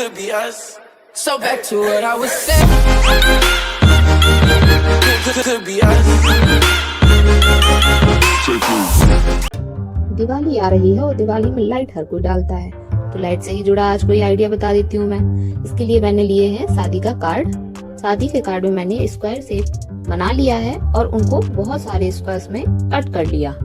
could be us. So back to what I was saying. Could be us. Diwali आ रही है और दिवाली में light हर कोई डालता है, तो लाइट से ही जुड़ा आज कोई आइडिया बता देती हूँ मैं। इसके लिए मैंने लिए हैं शादी का कार्ड। शादी के कार्ड में मैंने स्क्वायर शेप बना लिया है और उनको बहुत सारे स्क्वायर्स में कट कर लिया।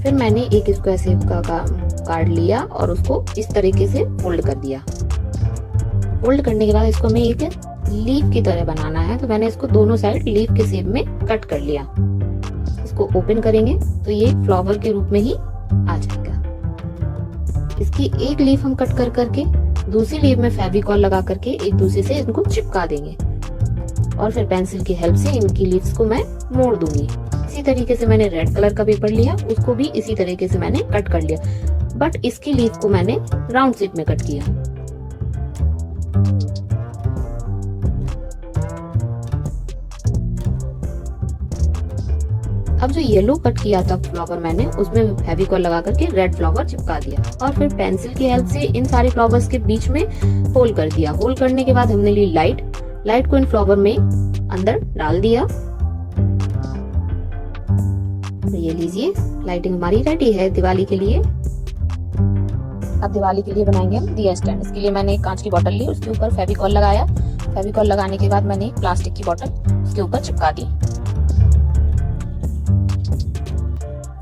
फिर मैंने एक स्क्वायर शेप का कार्ड लिया और उसको इस तरीके से फोल्ड कर दिया। फोल्ड करने के बाद इसको हमें एक लीफ की तरह बनाना है, तो मैंने इसको दोनों साइड लीफ के शेप में कट कर लिया। इसको ओपन करेंगे तो ये फ्लावर के रूप में ही आ जाएगा। इसकी एक लीफ हम कट कर करके दूसरी लीफ में फेविकॉल लगा करके एक दूसरे से इनको चिपका देंगे और फिर पेंसिल की हेल्प से इनकी लीव्स को मैं मोड़ दूंगी। इसी तरीके से मैंने रेड कलर का पेपर लिया, उसको भी इसी तरीके से मैंने कट कर लिया, बट इसकी लीफ को मैंने राउंड शेप में कट किया। अब जो येलो कट किया था फ्लावर मैंने उसमें फेविकॉल लगा करके रेड फ्लावर चिपका दिया और फिर पेंसिल की हेल्प से इन सारे फ्लावर्स के बीच में होल कर दिया। होल करने के बाद हमने ली लाइट को इन फ्लावर में अंदर डाल दिया। तो ये लीजिए, लाइटिंग हमारी रेडी है दिवाली के लिए। अब दिवाली के लिए बनाएंगे हम दिया स्टैंड। इसके लिए मैंने एक कांच की बोतल ली, उसके ऊपर फेविकॉल लगाया। फेविकॉल लगाने के बाद मैंने एक प्लास्टिक की बोतल उसके ऊपर चिपका दी।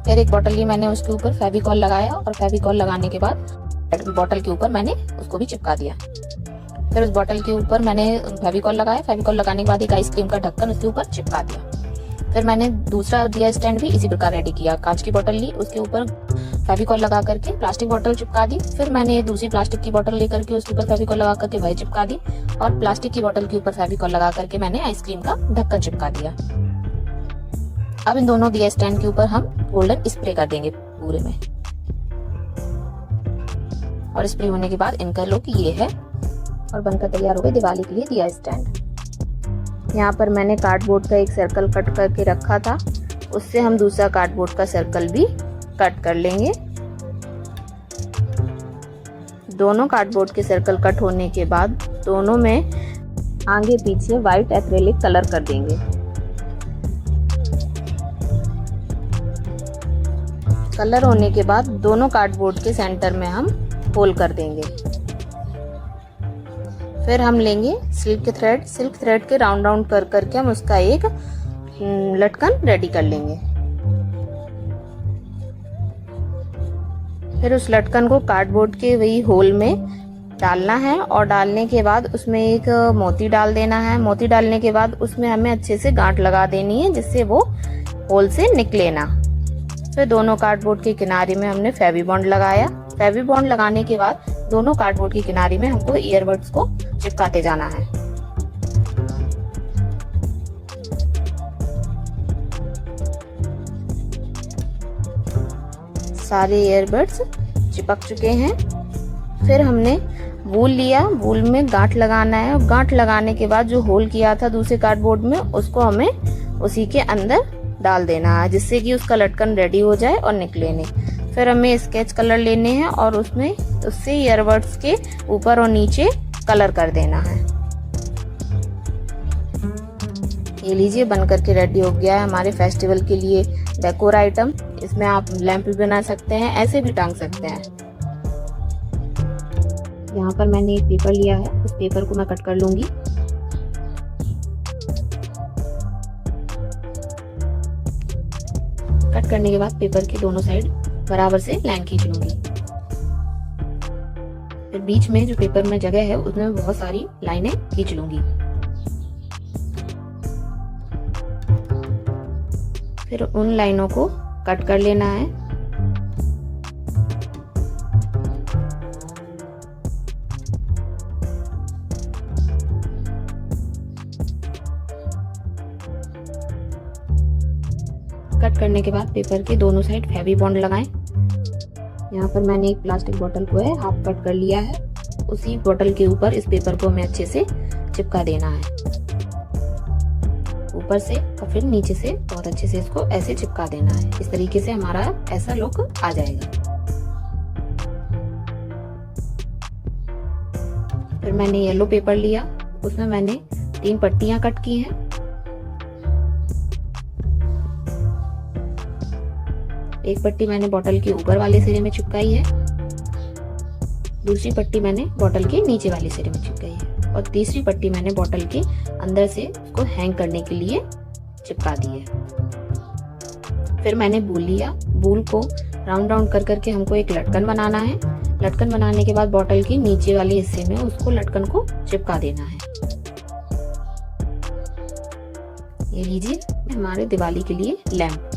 फिर एक बोतल ली, मैंने उसके ऊपर फेविकॉल लगाया और फेविकॉल लगाने के बाद बोतल के ऊपर मैंने उसको भी चिपका दिया। फिर उस बोतल के ऊपर मैंने फेविकॉल लगाया। फेविकॉल लगाने के बाद एक आइसक्रीम का ढक्कन उसके ऊपर चिपका दिया। फिर मैंने दूसरा दिया स्टैंड भी इसी प्रकार रेडी किया। कांच की बोतल ली, उसके ऊपर फेविकॉल लगा करके प्लास्टिक बोतल चिपका दी। फिर मैंने दूसरी प्लास्टिक की बोतल लेकर के उसके ऊपर फेविकॉल लगा करके वही चिपका दी और प्लास्टिक की बोतल के ऊपर फेविकॉल लगा करके मैंने आइसक्रीम का ढक्कन चिपका दिया। अब इन दोनों दिया स्टैंड के ऊपर हम गोल्डन स्प्रे कर देंगे पूरे में, और स्प्रे होने के बाद इनका लुक ये है और बनकर तैयार हो गए दिवाली के लिए दिया स्टैंड। यहाँ पर मैंने कार्डबोर्ड का एक सर्कल कट करके रखा था, उससे हम दूसरा कार्डबोर्ड का सर्कल भी कट कर लेंगे। दोनों कार्डबोर्ड के सर्कल कट होने के बाद दोनों में आगे पीछे व्हाइट एक्रेलिक कलर कर देंगे। कलर होने के बाद दोनों कार्डबोर्ड के सेंटर में हम होल कर देंगे। फिर हम लेंगे सिल्क थ्रेड के राउंड कर करके हम उसका एक लटकन रेडी कर लेंगे। फिर उस लटकन को कार्डबोर्ड के वही होल में डालना है और डालने के बाद उसमें एक मोती डाल देना है। मोती डालने के बाद उसमें हमें अच्छे से गांठ लगा देनी है जिससे वो होल से निकले ना। फिर दोनों कार्डबोर्ड के किनारे में हमने फेविबॉन्ड लगाया। फेविबॉन्ड लगाने के बाद दोनों कार्डबोर्ड के किनारे में हमको ईयरबड्स को चिपकाते जाना है। सारे ईयरबड्स चिपक चुके हैं। फिर हमने वूल लिया, वूल में गांठ लगाना है और गांठ लगाने के बाद जो होल किया था दूसरे कार्डबोर्ड में उसको हमें उसी के अंदर डाल देना है जिससे कि उसका लटकन रेडी हो जाए और निकले नहीं। फिर हमें स्केच कलर लेने हैं और उससे ईयरबड्स के ऊपर और नीचे कलर कर देना है। ये लीजिए, बनकर के रेडी हो गया है हमारे फेस्टिवल के लिए डेकोर आइटम। इसमें आप लैंप भी बना सकते हैं, ऐसे भी टांग सकते हैं। यहाँ पर मैंने एक पेपर लिया है, उस पेपर को मैं कट कर लूंगी। कट करने के बाद पेपर के दोनों साइड बराबर से लाइन खींच लूंगी। फिर बीच में जो पेपर में जगह है उसमें बहुत सारी लाइनें खींच लूंगी। फिर उन लाइनों को कट कर लेना है। कट करने के बाद पेपर के दोनों साइड फेविबॉन्ड लगाएं। यहाँ पर मैंने एक प्लास्टिक बोतल को है हाफ कट कर लिया है, उसी बोतल के ऊपर इस पेपर को हमें अच्छे से चिपका देना है। ऊपर से और फिर नीचे से बहुत अच्छे से इसको ऐसे चिपका देना है। इस तरीके से हमारा ऐसा लुक आ जाएगा। फिर मैंने येलो पेपर लिया, उसमें मैंने 3 पट्टियां कट की हैं। एक पट्टी मैंने बॉटल के ऊपर वाले सिरे में चिपकाई है, दूसरी पट्टी मैंने बॉटल के नीचे वाले सिरे में चिपकाई है और तीसरी पट्टी मैंने बॉटल के अंदर से उसको हैंग करने के लिए चिपका दी है। फिर मैंने बूल लिया, बूल को राउंड राउंड कर करके हमको एक लटकन बनाना है। लटकन बनाने के बाद बॉटल के नीचे वाले हिस्से में उसको लटकन को चिपका देना है। ये लीजिए हमारे दिवाली के लिए लैंप।